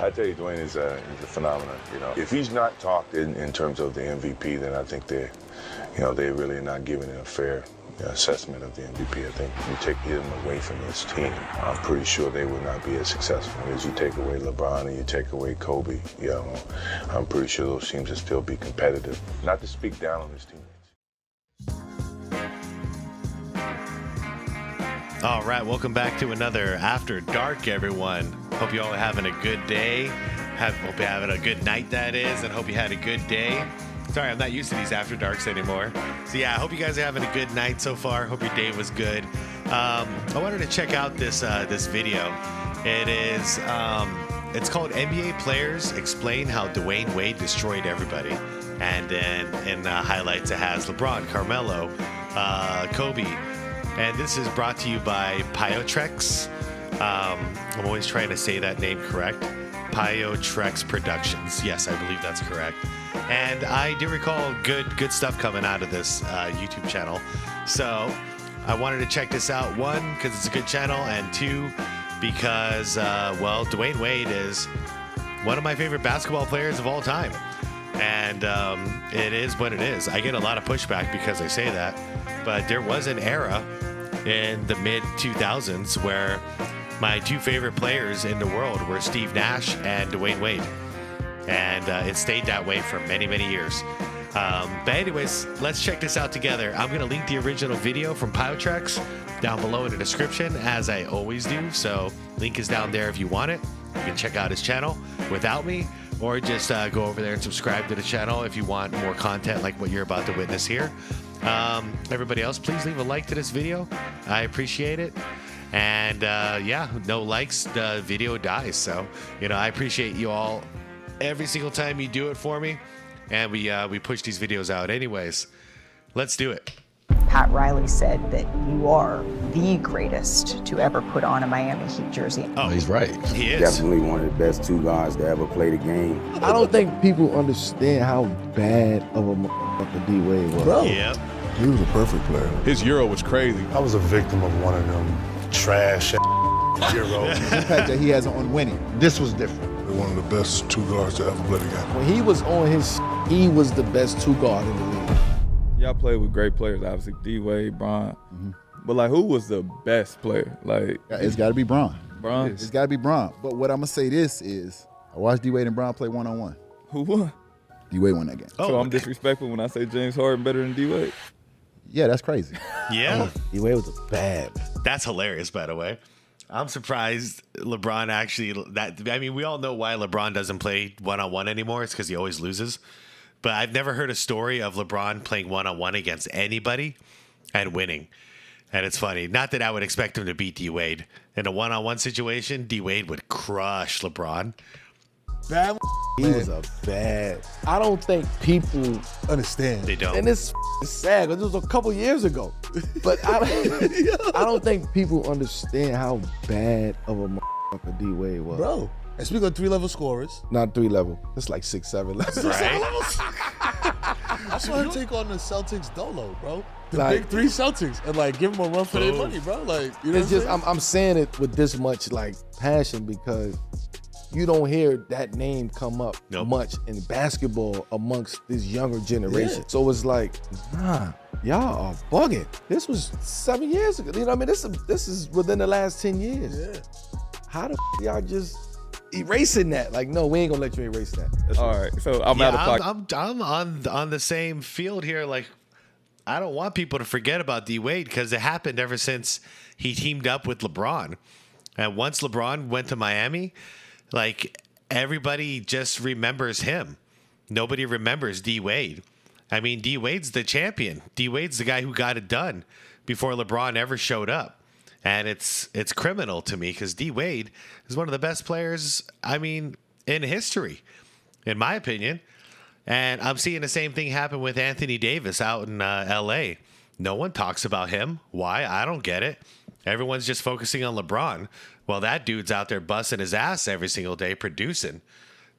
I tell you, Dwyane is a phenomenon. You know, if he's not talked in terms of the MVP, then I think they really are not giving it a fair assessment of the MVP. I think you take him away from this team, I'm pretty sure they would not be as successful. As you take away LeBron and you take away Kobe, I'm pretty sure those teams would still be competitive. Not to speak down on his teammates. All right, welcome back to another After Dark, everyone. Hope you all are having a good day. Hope you're having a good night, that is, and hope you had a good day. Sorry, I'm not used to these After Darks anymore. So yeah, I hope you guys are having a good night so far. Hope your day was good. I wanted to check out this video. It's called NBA Players Explain How Dwyane Wade Destroyed Everybody. And then in highlights it has LeBron, Carmelo, Kobe. And this is brought to you by Payotrex. I'm always trying to say that name correct. Payotrex Productions. Yes, I believe that's correct. And I do recall good stuff coming out of this YouTube channel. So I wanted to check this out. One, because it's a good channel, and two, because, Dwyane Wade is one of my favorite basketball players of all time. And it is what it is. I get a lot of pushback because I say that. But there was an era in the mid-2000s where my two favorite players in the world were Steve Nash and Dwyane Wade. And it stayed that way for many, many years. But anyways, let's check this out together. I'm going to link the original video from Payotrex down below in the description, as I always do. So link is down there if you want it. You can check out his channel without me, or just go over there and subscribe to the channel if you want more content like what you're about to witness here. Everybody else, please leave a like to this video. I appreciate it. And no likes, the video dies. So, I appreciate you all every single time you do it for me. And we push these videos out anyways. Let's do it. Pat Riley said that you are the greatest to ever put on a Miami Heat jersey. Oh, he's right. He is. Definitely one of the best two guards to ever play the game. I don't think people understand how bad of a motherfucker D Wade was. Bro, Yep. he was a perfect player. His Euro was crazy. I was a victim of one of them trash Euros. The impact that he has on winning. This was different. One of the best two guards to ever play the game. When he was on his, he was the best two guard in the league. Y'all played with great players, obviously D Wade, Bron. But like, who was the best player? Like, It's got to be Bron. Bron. It's got to be Bron. But what I'm gonna say this is, I watched D Wade and Bron play one-on-one. Who won? D Wade won that game. So I'm disrespectful when I say James Harden better than D Wade. Yeah, that's crazy. Yeah. D Wade was a bad. That's hilarious, by the way. I'm surprised LeBron actually, we all know why LeBron doesn't play one-on-one anymore. It's because he always loses. But I've never heard a story of LeBron playing one-on-one against anybody and winning. And it's funny. Not that I would expect him to beat D Wade. In a one-on-one situation, D Wade would crush LeBron. Bad. He was a bad. I don't think people Understand. They don't. and it's sad because it was a couple years ago. But I don't think people understand how bad of a motherfucker D Wade was. Bro, and speaking of three-level scorers, Not 3 level. It's like 6, 7 levels. Right? I saw him take on the Celtics dolo, bro. The Like- big three Celtics, and like give them a run for their money, bro. Like, you know It's just I'm saying it with this much like passion because you don't hear that name come up Nope. much in basketball amongst this younger generation. Yeah. So it's like, nah, y'all are bugging. This was 7 years ago. You know what I mean? This is within the last 10 years. Yeah. How the y'all just erasing that? Like, no, we ain't gonna let you erase that. That's All right, so I'm out of pocket. I'm on the same field here. Like, I don't want people to forget about D Wade because it happened ever since he teamed up with LeBron. And once LeBron went to Miami, like, everybody just remembers him. Nobody remembers D Wade. I mean, D Wade's the champion. D Wade's the guy who got it done before LeBron ever showed up. And it's criminal to me because D Wade is one of the best players, in history, in my opinion. And I'm seeing the same thing happen with Anthony Davis out in L.A. No one talks about him. Why? I don't get it. Everyone's just focusing on LeBron. Well, that dude's out there busting his ass every single day producing.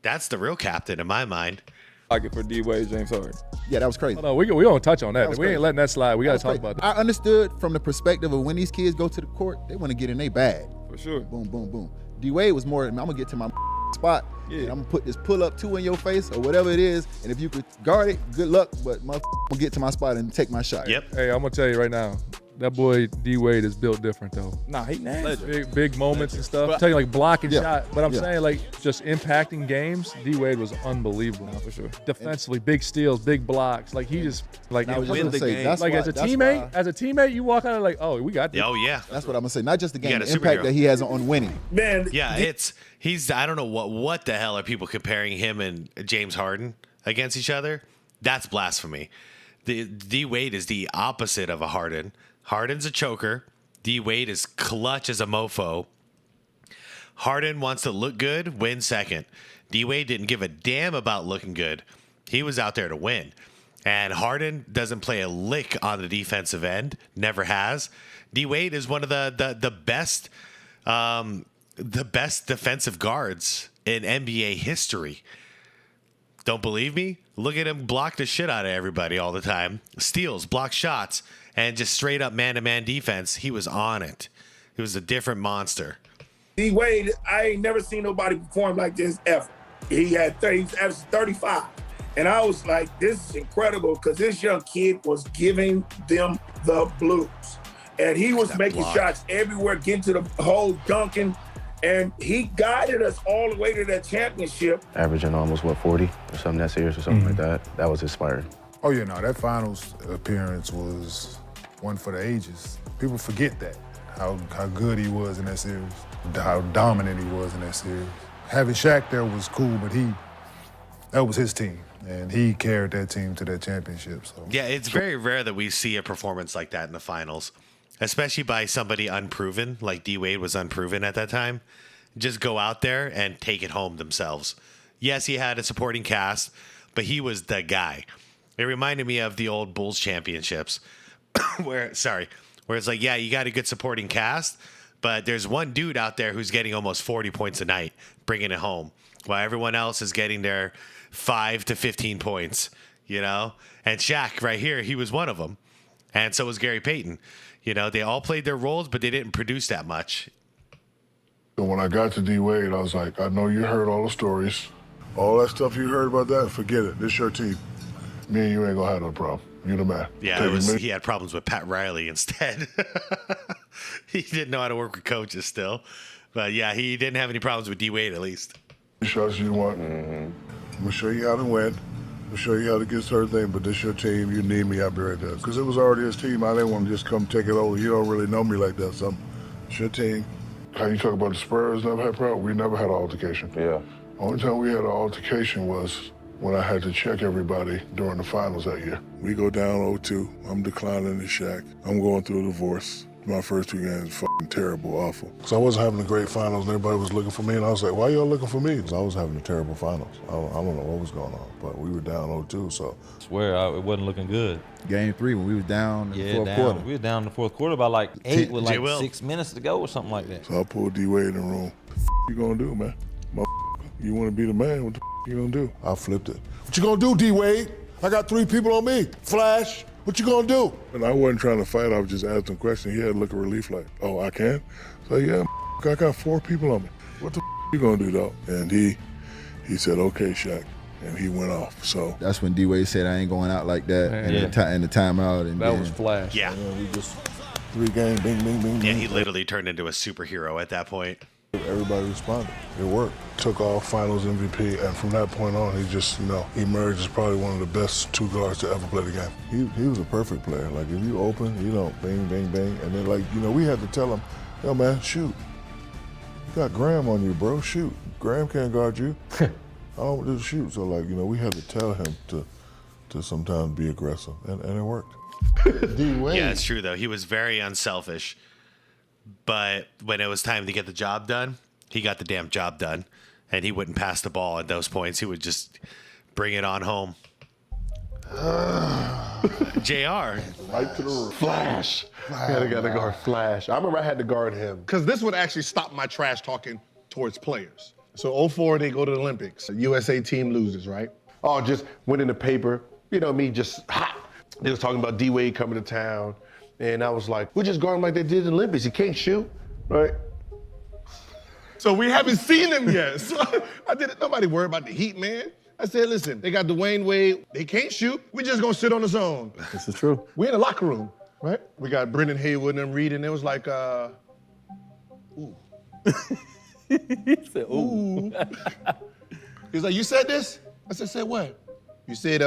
That's the real captain in my mind. Pocket for D Wade, James Harden. Yeah, that was crazy. Hold on, we don't touch on that. was We ain't crazy. letting that slide. We got to talk Crazy. about that. I understood from the perspective of when these kids go to the court, they want to get in their bag. For sure. Boom, boom, boom. D Wade was more. I'm gonna get to my spot. And I'm gonna put this pull up 2 in your face or whatever it is. And if you could guard it, good luck. But I'm gonna get to my spot and take my shot. Yep. Hey, I'm gonna tell you right now, that boy D Wade is built different though. Nah, he nasty. Big moments and stuff. I'm telling you, like blocking shot. But I'm saying like just impacting games. D Wade was unbelievable. Nah, for sure. Defensively, big steals, big blocks. Like he just like And I was just win gonna the say, game. that's like why- as a that's teammate, you walk out of like, oh, we got this. Oh yeah. That's what I'm gonna say. Not just the game, got a the impact superhero. that he has on winning. Man, Yeah, he's I don't know what the hell are people comparing him and James Harden against each other? That's blasphemy. D Wade is the opposite of a Harden. Harden's a choker. D Wade is clutch as a mofo. Harden wants to look good, win second. D Wade didn't give a damn about looking good. He was out there to win. And Harden doesn't play a lick on the defensive end, never has. D Wade is one of the best defensive guards in NBA history. Don't believe me? Look at him block the shit out of everybody all the time. Steals, block shots, and just straight up man-to-man defense. He was on it. He was a different monster. D Wade, I ain't never seen nobody perform like this ever. He averaged 35. And I was like, this is incredible because this young kid was giving them the blues. And he was making shots everywhere, getting to the hole, dunking. And he guided us all the way to that championship. Averaging almost, 40 or something that series or something like that. That was inspiring. Oh, yeah, no, that finals appearance was one for the ages. People forget that, how good he was in that series, how dominant he was in that series. Having Shaq there was cool, but that was his team, and he carried that team to that championship. So Yeah, it's very rare that we see a performance like that in the finals, especially by somebody unproven, like D Wade was unproven at that time. Just go out there and take it home themselves. Yes, he had a supporting cast, but he was the guy. It reminded me of the old Bulls championships where it's like, yeah, you got a good supporting cast, but there's one dude out there who's getting almost 40 points a night, bringing it home, while everyone else is getting their 5 to 15 points, you know? And Shaq right here, he was one of them. And so was Gary Payton. You know, they all played their roles, but they didn't produce that much. So when I got to D Wade, I was like, I know you heard all the stories. All that stuff you heard about that, forget it. This your team. Me and you ain't gonna have no problem. You the man. Yeah, he had problems with Pat Riley instead. He didn't know how to work with coaches still. But yeah, he didn't have any problems with D Wade at least. Shots you want. We'll show you how to win. We'll show you how to get certain things, but this your team. You need me, I'll be right there. Because it was already his team. I didn't want to just come take it over. You don't really know me like that, so it's your team. How you talk about the Spurs never had problems? We never had an altercation. Yeah. Only time we had an altercation was when I had to check everybody during the finals that year. We go down 0-2. I'm declining the Shaq. I'm going through a divorce. My first 2 games fucking terrible, awful. So I wasn't having a great finals and everybody was looking for me and I was like, why y'all looking for me? Because I was having a terrible finals. I don't know what was going on, but we were down 0-2, so. I swear, it wasn't looking good. Game 3 when we was down in the fourth quarter. We were down in the fourth quarter by like 8 with like 6 minutes to go or something like that. So I pulled D Wade in the room. What you gonna do, man? You wanna be the man, what the you gonna do? I flipped it. What you gonna do, D Wade? I got 3 people on me. Flash, what you gonna do? And I wasn't trying to fight, I was just asking questions. He had a look of relief like, oh, I can? So yeah, I got 4 people on me. What the you gonna do, though? And he said, okay, Shaq. And he went off, so. That's when D Wade said, I ain't going out like that in the timeout. And that was flash. Yeah. We just 3 games, bing, bing, bing. Yeah, he literally turned into a superhero at that point. Everybody responded. It worked. Took off finals MVP, and from that point on, he just, emerged as probably one of the best 2 guards to ever play the game. He was a perfect player. Like, if you open, bang, bang, bang. And then, we had to tell him, yo, man, shoot. You got Graham on you, bro. Shoot. Graham can't guard you. I don't just shoot. So, we had to tell him to sometimes be aggressive, and it worked. D Wade. Yeah, it's true, though. He was very unselfish. But when it was time to get the job done, he got the damn job done. And he wouldn't pass the ball at those points. He would just bring it on home. JR. Right to the roof. Flash. I got to guard Flash. I remember I had to guard him. Because this would actually stop my trash talking towards players. So 04, they go to the Olympics. USA team loses, right? Oh, just went in the paper. Me just hot. They was talking about D Wade coming to town. And I was like, we just guard him like they did in the Olympics. He can't shoot, right? So we haven't seen him yet. So I didn't. Nobody worry about the Heat, man. I said, listen, they got Dwyane Wade. They can't shoot. We just gonna sit on the zone. This is true. We in the locker room, right? We got Brendan Haywood and them reading. It was like, ooh. He said, ooh. He was like, you said this? I said what? You said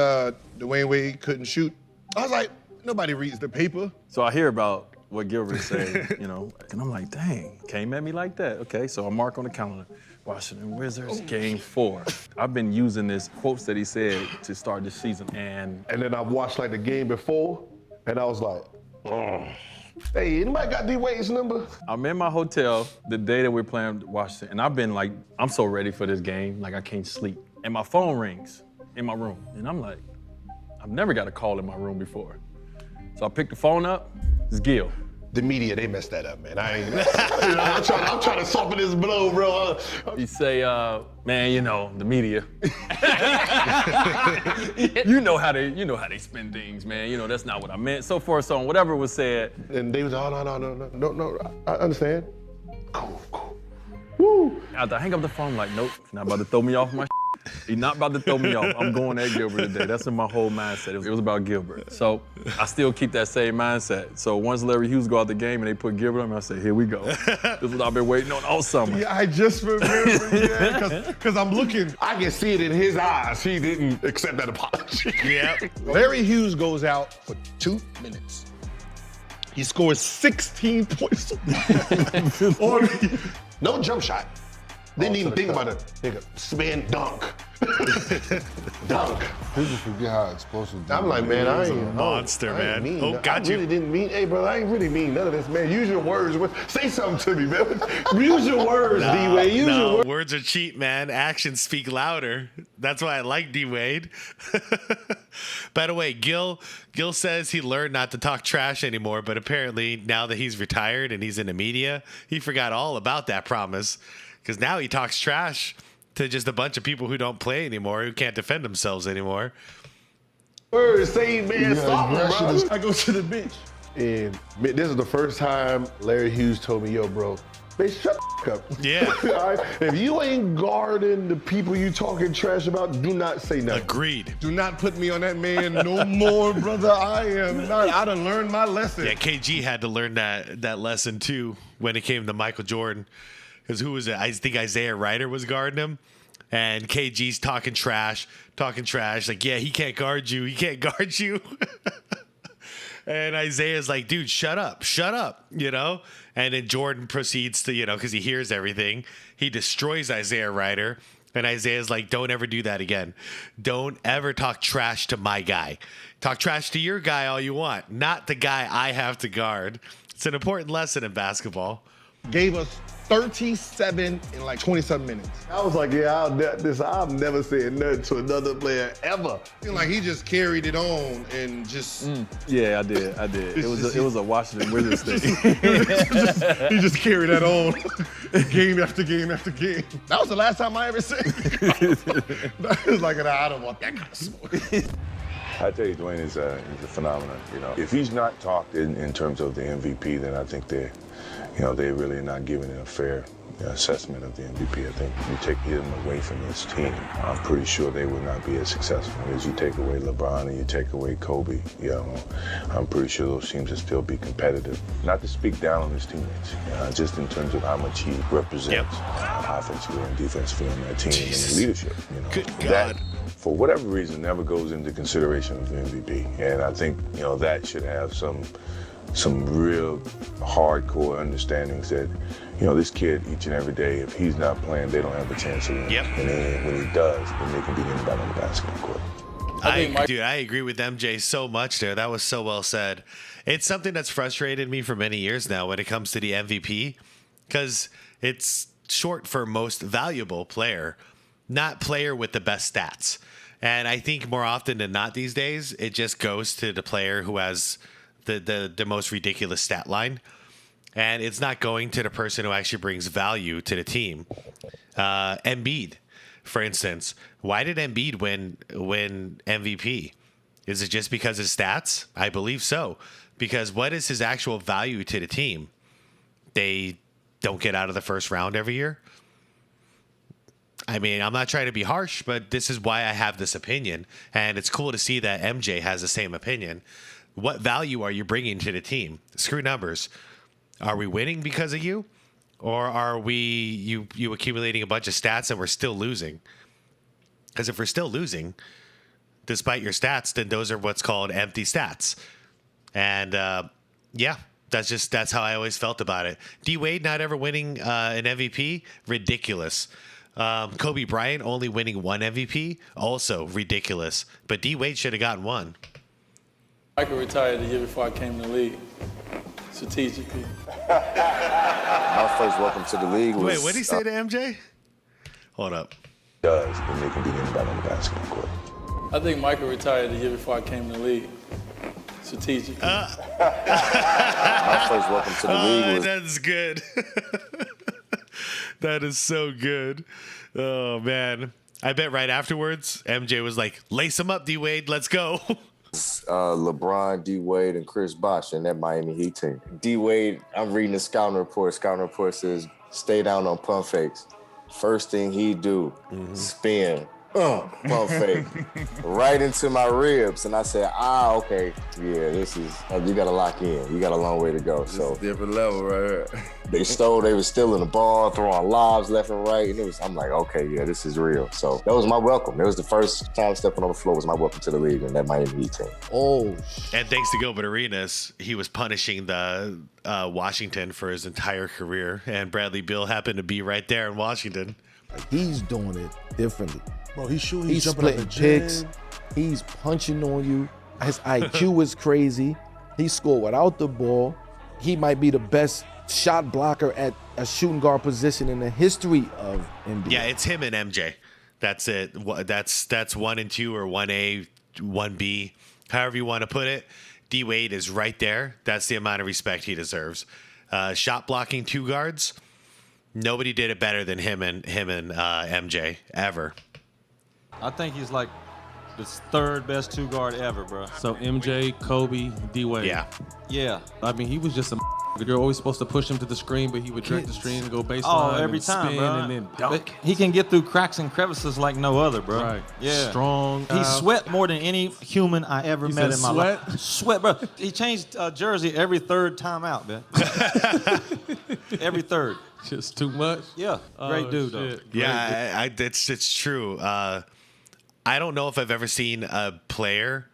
Dwyane Wade couldn't shoot. I was like, nobody reads the paper. So I hear about what Gilbert said, and I'm like, dang, came at me like that. Okay, so I mark on the calendar, Washington Wizards, Game 4. I've been using this quotes that he said to start this season, and then I watched like the game before, and I was like, oh. Hey, anybody got D Wade's number? I'm in my hotel the day that we're playing Washington, and I've been like, I'm so ready for this game, like I can't sleep. And my phone rings in my room, and I'm like, I've never got a call in my room before. So I picked the phone up, it's Gil. The media, they messed that up, man. I ain't, I'm trying to soften this blow, bro. You say, man, the media. you know how they spin things, man. That's not what I meant. So forth, so on, whatever was said. And they was, no, I understand. Cool. Woo. After I hang up the phone, I'm like, nope, he's not about to throw me off my He's not about to throw me off. I'm going at Gilbert today. That's in my whole mindset. It was about Gilbert. So I still keep that same mindset. So once Larry Hughes go out the game and they put Gilbert on me, I say, here we go. This is what I've been waiting on all summer. Yeah, I just remember, because I'm looking. I can see it in his eyes. He didn't accept that apology. Yeah. Larry Hughes goes out for 2 minutes. He scores 16 points. No jump shot. Didn't even think about it. Nigga, spin dunk. Dunk. People forget how explosive. I'm like, man, I ain't a monster, man. Oh, got you. I really didn't mean, hey, bro, I ain't really mean none of this, man. Use your words. Say something to me, man. Use your words, D-Wade. Use your words. Words are cheap, man. Actions speak louder. That's why I like D-Wade. By the way, Gil says he learned not to talk trash anymore, but apparently now that he's retired and he's in the media, he forgot all about that promise. Because now he talks trash to just a bunch of people who don't play anymore, who can't defend themselves anymore. Words, say, man, stop, bro. I go to the bench. And this is the first time Larry Hughes told me, yo, bro, man, shut the up. Yeah. All right? If you ain't guarding the people you talking trash about, do not say nothing. Agreed. Do not put me on that man no more, brother. I am not. I done learned my lesson. Yeah, KG had to learn that lesson, too, when it came to Michael Jordan. Because who was it? I think Isaiah Ryder was guarding him. And KG's talking trash. Like, yeah, he can't guard you. And Isaiah's like, dude, shut up. And then Jordan proceeds to, because he hears everything. He destroys Isaiah Ryder. And Isaiah's like, don't ever do that again. Don't ever talk trash to my guy. Talk trash to your guy all you want, not the guy I have to guard. It's an important lesson in basketball. Gave us 37 in like 27 minutes. I was like, yeah, I'm never saying nothing to another player ever. Like he just carried it on and just. Yeah, I did. It was a Washington Wizards thing. He just carried that on, game after game after game. That was the last time I ever said. That was like, I don't want that kind of smoke. I tell you, Dwyane is a phenomenon. If he's not talked in terms of the MVP, then I think they're really not giving it a fair assessment of the MVP. I think you take him away from this team, I'm pretty sure they will not be as successful as you take away LeBron and you take away Kobe. I'm pretty sure those teams will still be competitive. Not to speak down on his teammates, just in terms of how much he represents offensively and defensively on that team and the leadership. Good God. That, for whatever reason, never goes into consideration of the MVP. And I think, that should have some real hardcore understandings that, this kid each and every day, if he's not playing, they don't have a chance to win. Yep. And then when he does, then they can beat anybody on the basketball court. I agree with MJ so much there. That was so well said. It's something that's frustrated me for many years now when it comes to the MVP, because it's short for most valuable player, not player with the best stats. And I think more often than not these days, it just goes to the player who has the most ridiculous stat line. And it's not going to the person who actually brings value to the team. Embiid, for instance. Why did Embiid win MVP? Is it just because of stats? I believe so. Because what is his actual value to the team? They don't get out of the first round every year. I mean, I'm not trying to be harsh, but this is why I have this opinion. And it's cool to see that MJ has the same opinion. What value are you bringing to the team? Screw numbers. Are we winning because of you? Or are you accumulating a bunch of stats and we're still losing? Because if we're still losing, despite your stats, then those are what's called empty stats. And yeah, that's how I always felt about it. D Wade not ever winning an MVP, ridiculous. Kobe Bryant only winning one MVP, also ridiculous. But D Wade should have gotten one. Michael retired the year before I came to the league, strategically. My first welcome to the league was... Wait, what did he say to MJ? Hold up. Does, then they can beat anybody on the basketball court. I think Michael retired the year before I came to the league, strategically. My first welcome to the league was... That's good. That is so good. Oh, man. I bet right afterwards, MJ was like, lace him up, D-Wade, let's go. LeBron, D Wade, and Chris Bosh in that Miami Heat team. D Wade, I'm reading the scouting report. Scouting report says, stay down on pump fakes. First thing he do, spin. Pump fake right into my ribs, and I said, okay, yeah, this is you got to lock in. You got a long way to go. This so is a different level right here. They was stealing the ball, throwing lobs left and right, and I'm like, okay, yeah, this is real. So that was my welcome. It was the first time stepping on the floor was my welcome to the league and that Miami Heat team. And thanks to Gilbert Arenas, he was punishing the Washington for his entire career, and Bradley Beal happened to be right there in Washington. He's doing it differently. Bro, he's shooting. He's jumping up splitting the gym. picks. He's punching on you. His IQ is crazy. He scored without the ball. He might be the best shot blocker at a shooting guard position in the history of NBA. Yeah, it's him and MJ. That's it. That's 1 and 2 or 1A, 1B, however you want to put it. D Wade is right there. That's the amount of respect he deserves. Shot blocking 2 guards. Nobody did it better than him and MJ ever. I think he's like the third best 2 guard ever, bro. So MJ, Kobe, D Wade. Yeah. Yeah. I mean, he was just a. You're always supposed to push him to the screen, but he would direct the screen and go baseline. Every and time, spin bro. and then dunk. He can get through cracks and crevices like no other, bro. Right. Yeah. Strong. He sweat more than any human I ever He met said in my life. Sweat, bro. He changed jersey every third time out, man. Every third. Just too much. Yeah. Great dude, though. Shit. Yeah, it's true. I don't know if I've ever seen a player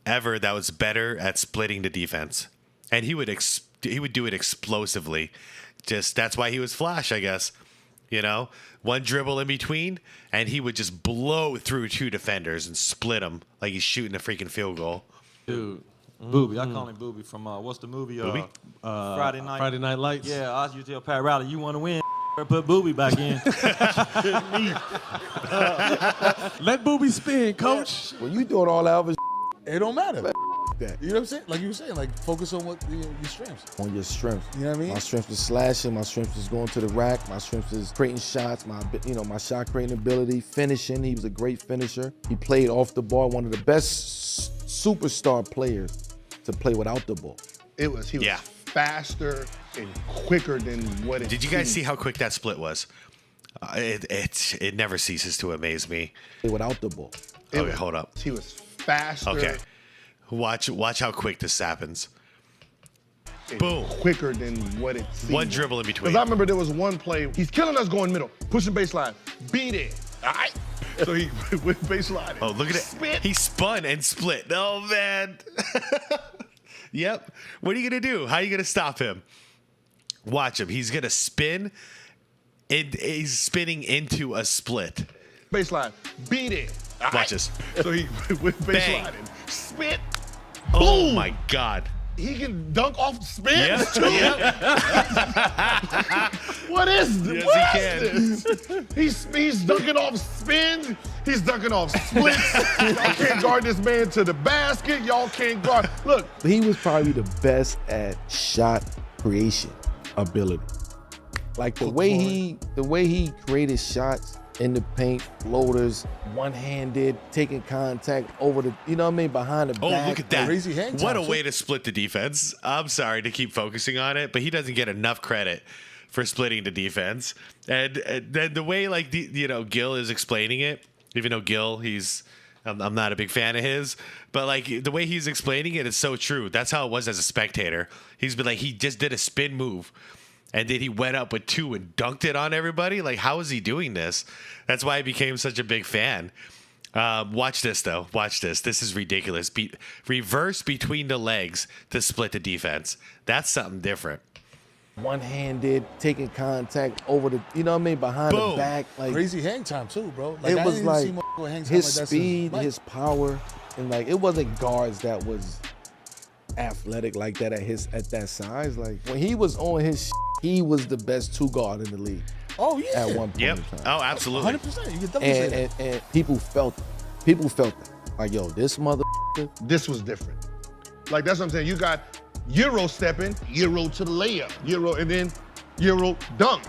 ever that was better at splitting the defense, and he would do it explosively. Just that's why he was Flash, I guess. You know, one dribble in between, and he would just blow through 2 defenders and split them like he's shooting a freaking field goal. Dude. Booby. I call him Booby from, what's the movie? Booby? Friday Night. Friday Night Lights. Yeah, I used to tell Pat Riley, you want to win, put Booby back in. Let Booby spin, coach. When you doing all that other It don't matter. that. You know what I'm saying? Like you were saying, like focus on what your strengths. On your strength. You know what I mean? My strength is slashing. My strength is going to the rack. My strength is creating shots. My shot creating ability, finishing. He was a great finisher. He played off the ball. One of the best superstar players to play without the ball. He was faster and quicker than what it Did you guys see how quick that split was? It never ceases to amaze me. Without the ball. Okay, hold up. He was faster. Okay. Watch how quick this happens. Boom. Quicker than what it seemed. One dribble in between. Because I remember there was one play, he's killing us going middle, pushing baseline, beat it, all right? So he went baseline. Oh, look at it. He spun and split. Oh, man. Yep. What are you going to do? How are you going to stop him? Watch him. He's going to spin. He's spinning into a split. Baseline, beat it. Watch this. So he went baseline Bang. and spit. Oh, Boom. my God. He can dunk off spins Yep. too. What is Yes, what is this? He's dunking off spins. He's dunking off splits. Y'all can't guard this man to the basket. Y'all can't guard. Look. He was probably the best at shot creation ability. Like the way he created shots in the paint, floaters, one-handed, taking contact over the, you know what I mean, behind the Oh, back. look at that. Crazy hand What a time, way to split the defense. I'm sorry to keep focusing on it, but he doesn't get enough credit for splitting the defense. And then the way like Gil is explaining it, even though Gil, I'm not a big fan of his, but like the way he's explaining it is so true. That's how it was as a spectator. He's been like, he just did a spin move and then he went up with 2 and dunked it on everybody. Like, how is he doing this? That's why I became such a big fan. Watch this though. Watch this. This is ridiculous. Reverse between the legs to split the defense. That's something different. One-handed, taking contact over the, you know what I mean, behind Boom. the back. Like, Crazy hang time too, bro. Like, it I was didn't like see hang time his like that since speed, life. his power, and like it wasn't guards that was athletic like that at that size. Like when he was on his, he was the best 2 guard in the league. Oh yeah. At one point in time. Oh, absolutely. 100%. You can definitely say that. And people felt it. People felt it. Like, yo, this mother. This was different. Like, that's what I'm saying. You got Euro stepping, Euro to the layup, Euro, and then Euro dunk.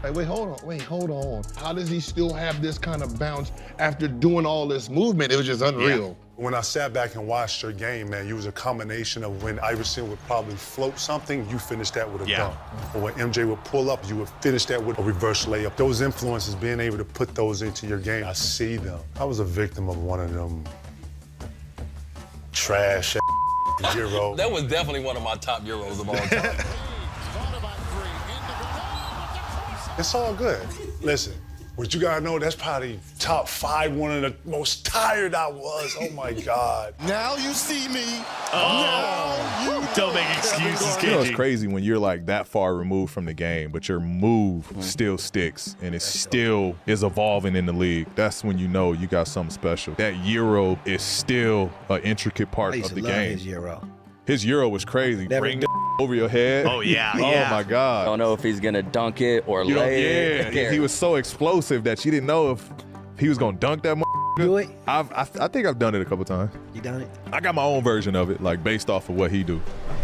Like, wait, hold on. How does he still have this kind of bounce after doing all this movement? It was just unreal. When I sat back and watched your game, man, you was a combination of when Iverson would probably float something, you finished that with a dunk. Or when MJ would pull up, you would finish that with a reverse layup. Those influences, being able to put those into your game, I see them. I was a victim of one of them trash Euro. That was definitely one of my top Euros of all time. It's all good. Listen, what you gotta know, that's probably top 5, one of the most tired I was. Oh my God. Now you see me. Don't make excuses, You know, it's KG. crazy when you're like that far removed from the game, but your move still sticks and it still is evolving in the league. That's when you know you got something special. That Euro is still an intricate part of the game. His Euro. His Euro was crazy. Bring the over your head. Oh, yeah, Oh yeah. my God. Don't know if he's gonna dunk it or You know, lay it. yeah, he was so explosive that you didn't know if he was gonna dunk that. Do it. I think I've done it a couple times. You done it? I got my own version of it, like based off of what he do.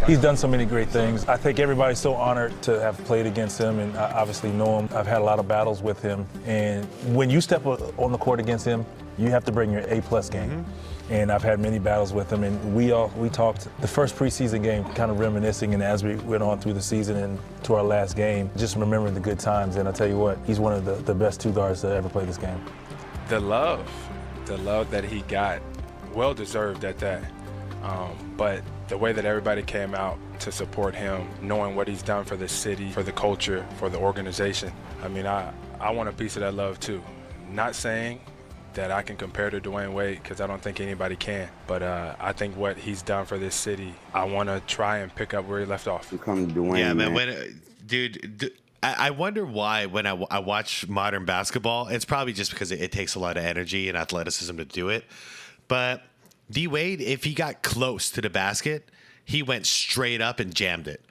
He's done so many great things. I think everybody's so honored to have played against him and I obviously know him. I've had a lot of battles with him. And when you step on the court against him, you have to bring your A-plus game. And I've had many battles with him. And we talked the first preseason game, kind of reminiscing. And as we went on through the season and to our last game, just remembering the good times. And I tell you what, he's one of the best 2 guards to ever play this game. The love that he got, well deserved at that. But the way that everybody came out to support him, knowing what he's done for the city, for the culture, for the organization, I mean, I want a piece of that love too. Not saying that I can compare to Dwyane Wade because I don't think anybody can, but I think what he's done for this city, I want to try and pick up where he left off. Yeah, man. Dude, I wonder why when I watch modern basketball, it's probably just because it takes a lot of energy and athleticism to do it. But D Wade, if he got close to the basket, he went straight up and jammed it.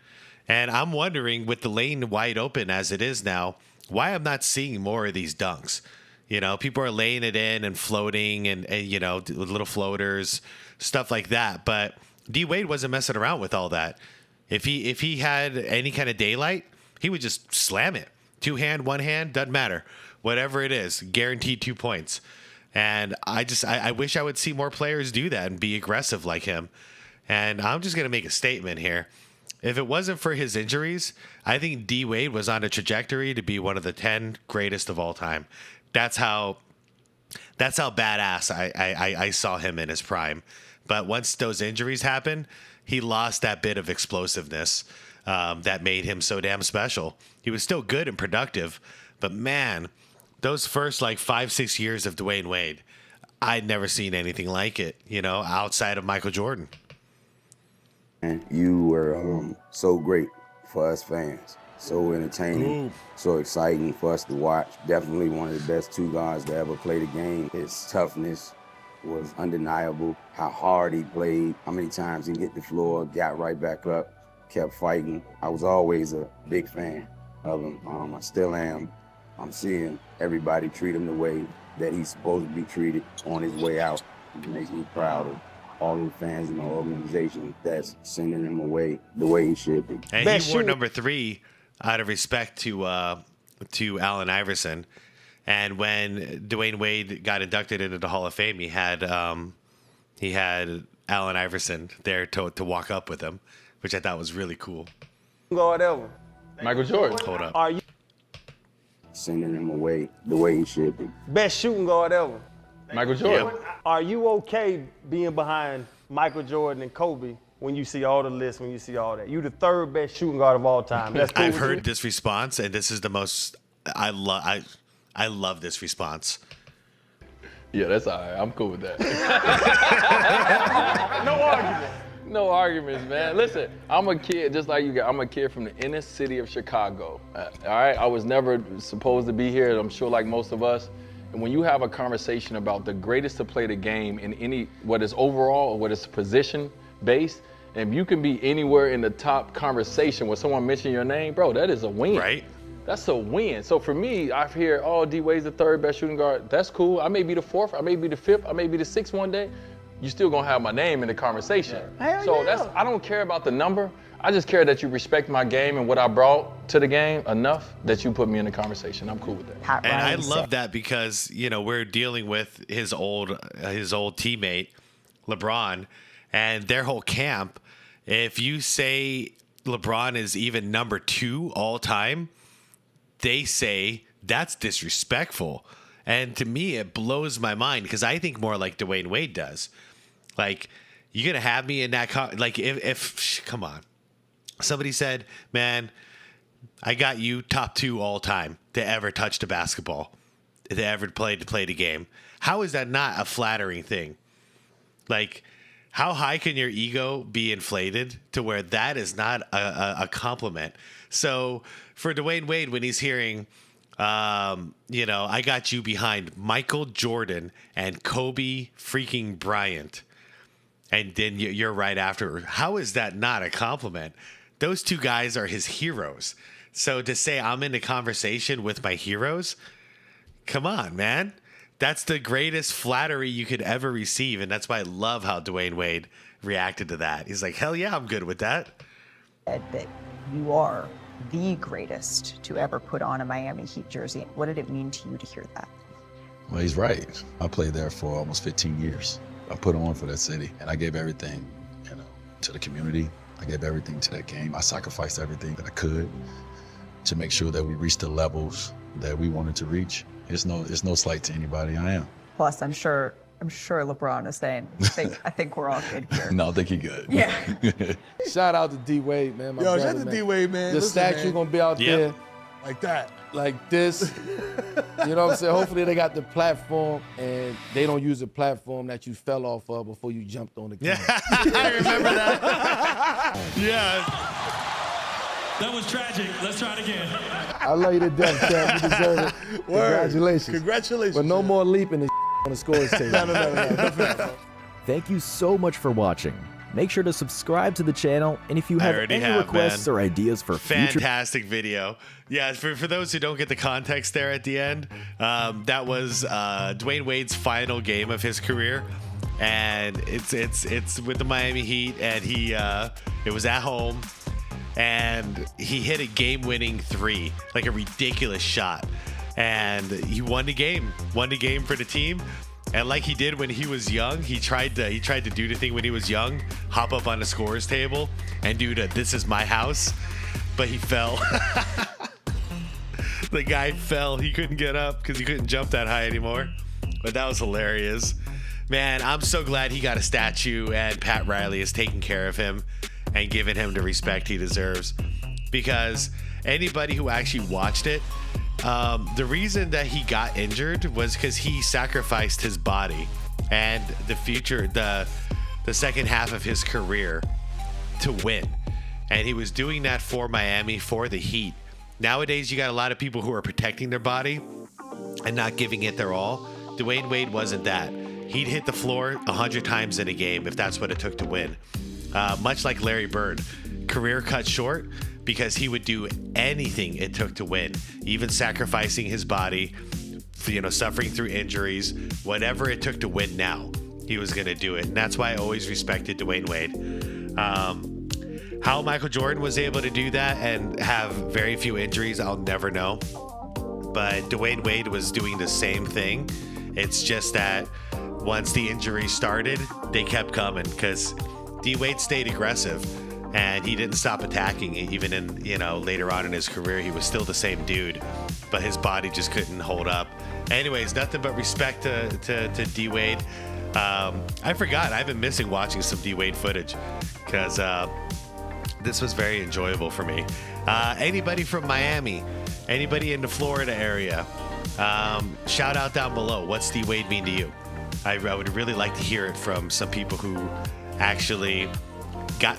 And I'm wondering, with the lane wide open as it is now, why I'm not seeing more of these dunks. You know, people are laying it in and floating and you know, little floaters, stuff like that. But D Wade wasn't messing around with all that. If he had any kind of daylight, he would just slam it. 2 hand, 1 hand, doesn't matter. Whatever it is, guaranteed 2 points. And I wish I would see more players do that and be aggressive like him. And I'm just going to make a statement here. If it wasn't for his injuries, I think D Wade was on a trajectory to be one of the 10 greatest of all time. That's how badass I saw him in his prime. But once those injuries happened, he lost that bit of explosiveness that made him so damn special. He was still good and productive, but man, those first 5-6 years of Dwyane Wade, I'd never seen anything like it, you know, outside of Michael Jordan. And you were so great for us fans. So entertaining, so exciting for us to watch. Definitely one of the best 2 guards to ever play the game. His toughness was undeniable. How hard he played, how many times he hit the floor, got right back up, kept fighting. I was always a big fan of him. I still am. I'm seeing everybody treat him the way that he's supposed to be treated on his way out. It makes me proud of all the fans in the organization that's sending him away the way he should be. And he wore number 3 out of respect to Allen Iverson. And when Dwyane Wade got inducted into the Hall of Fame, he had Allen Iverson there to walk up with him, which I thought was really cool. Guard ever. Michael Jordan. Hold up. Are you Sending him away the way he should be. best shooting guard ever? Michael Jordan. Are you okay being behind Michael Jordan and Kobe when you see all the lists, when you see all that? You the third best shooting guard of all time. That's cool I've with heard you? this response, and this is the most I love this response. Yeah, that's all right. I'm cool with that. No argument. No arguments, man. Listen, I'm a kid just like you guys. I'm a kid from the inner city of Chicago. All right, I was never supposed to be here, I'm sure like most of us. And when you have a conversation about the greatest to play the game in any, what is overall or what is position based, and if you can be anywhere in the top conversation when someone mentions your name, bro, that is a win. Right. That's a win. So for me, I hear, oh, D-Wade's the third best shooting guard. That's cool. I may be the fourth, I may be the fifth, I may be the sixth one day. You still gonna have my name in the conversation. Hell So yeah. I don't care about the number. I just care that you respect my game and what I brought to the game enough that you put me in the conversation. I'm cool with that. Pat And I Riley love said- that because, you know, we're dealing with his old teammate, LeBron, and their whole camp. If you say LeBron is even number 2 all time, they say that's disrespectful. And to me, it blows my mind because I think more like Dwyane Wade does. Like, you're going to have me in that, like, if come on. Somebody said, man, I got you top 2 all time to ever touch the basketball, to ever play the game. How is that not a flattering thing? Like, how high can your ego be inflated to where that is not a compliment? So for Dwyane Wade, when he's hearing, you know, I got you behind Michael Jordan and Kobe freaking Bryant, and then you're right after, how is that not a compliment? Those 2 guys are his heroes. So to say I'm in a conversation with my heroes, come on, man. That's the greatest flattery you could ever receive. And that's why I love how Dwyane Wade reacted to that. He's like, hell yeah, I'm good with that. That you are the greatest to ever put on a Miami Heat jersey. What did it mean to you to hear that? Well, he's right. I played there for almost 15 years. I put on for that city, and I gave everything, you know, to the community. I gave everything to that game. I sacrificed everything that I could to make sure that we reached the levels that we wanted to reach. It's no slight to anybody. I am. Plus, I'm sure LeBron is saying, I think we're all good here. No, I think he good. Yeah. Shout out to D Wade, man. My Yo, brother, shout out to man. D Wade, man. The Listen, statue man. gonna be out Yep. there Like that. like this. You know what I'm saying? Hopefully they got the platform and they don't use the platform that you fell off of before you jumped on the camera. I remember that. Yeah. That was tragic. Let's try it again. I love you to death, champ. You deserve it. Word. Congratulations. Congratulations. But no more leaping and on the scores table. No. Thank you so much for watching. Make sure to subscribe to the channel, and if you have any requests or ideas for future... Fantastic video. Yeah, for those who don't get the context there at the end, that was Dwyane Wade's final game of his career. And it's with the Miami Heat, and it was at home, and he hit a game-winning 3, like a ridiculous shot. And he won the game for the team. And like he did when he was young, he tried to do the thing when he was young, hop up on the scores table and do the "this is my house," but he fell. The guy fell. He couldn't get up because he couldn't jump that high anymore. But that was hilarious. Man, I'm so glad he got a statue and Pat Riley is taking care of him and giving him the respect he deserves. Because anybody who actually watched it, the reason that he got injured was because he sacrificed his body and the second half of his career to win. And he was doing that for Miami, for the Heat. Nowadays, you got a lot of people who are protecting their body and not giving it their all. Dwyane Wade wasn't that. He'd hit the floor 100 times in a game if that's what it took to win. Much like Larry Bird, career cut short because he would do anything it took to win, even sacrificing his body, suffering through injuries, whatever it took to win now, he was going to do it. And that's why I always respected Dwyane Wade. How Michael Jordan was able to do that and have very few injuries, I'll never know. But Dwyane Wade was doing the same thing. It's just that once the injury started, they kept coming because D Wade stayed aggressive. and he didn't stop attacking. Even in, you know, later on in his career, he was still the same dude, but his body just couldn't hold up. Anyways, nothing but respect to D Wade. I forgot, I've been missing watching some D Wade footage because this was very enjoyable for me. Anybody from Miami, anybody in the Florida area, shout out down below. What's D Wade mean to you? I would really like to hear it from some people who actually got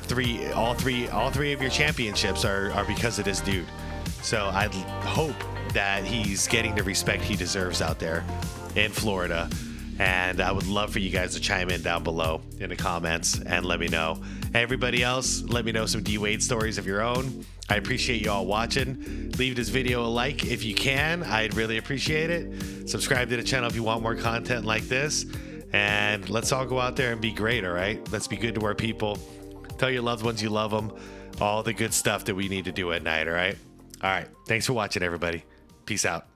all three of your championships are because of this dude. So I hope that he's getting the respect he deserves out there in Florida. And I would love for you guys to chime in down below in the comments and let me know. Everybody else, let me know some D Wade stories of your own. I appreciate you all watching. Leave this video a like if you can. I'd really appreciate it. Subscribe to the channel if you want more content like this. And let's all go out there and be great, all right? Let's be good to our people. Tell your loved ones you love them. All the good stuff that we need to do at night, all right? All right. Thanks for watching, everybody. Peace out.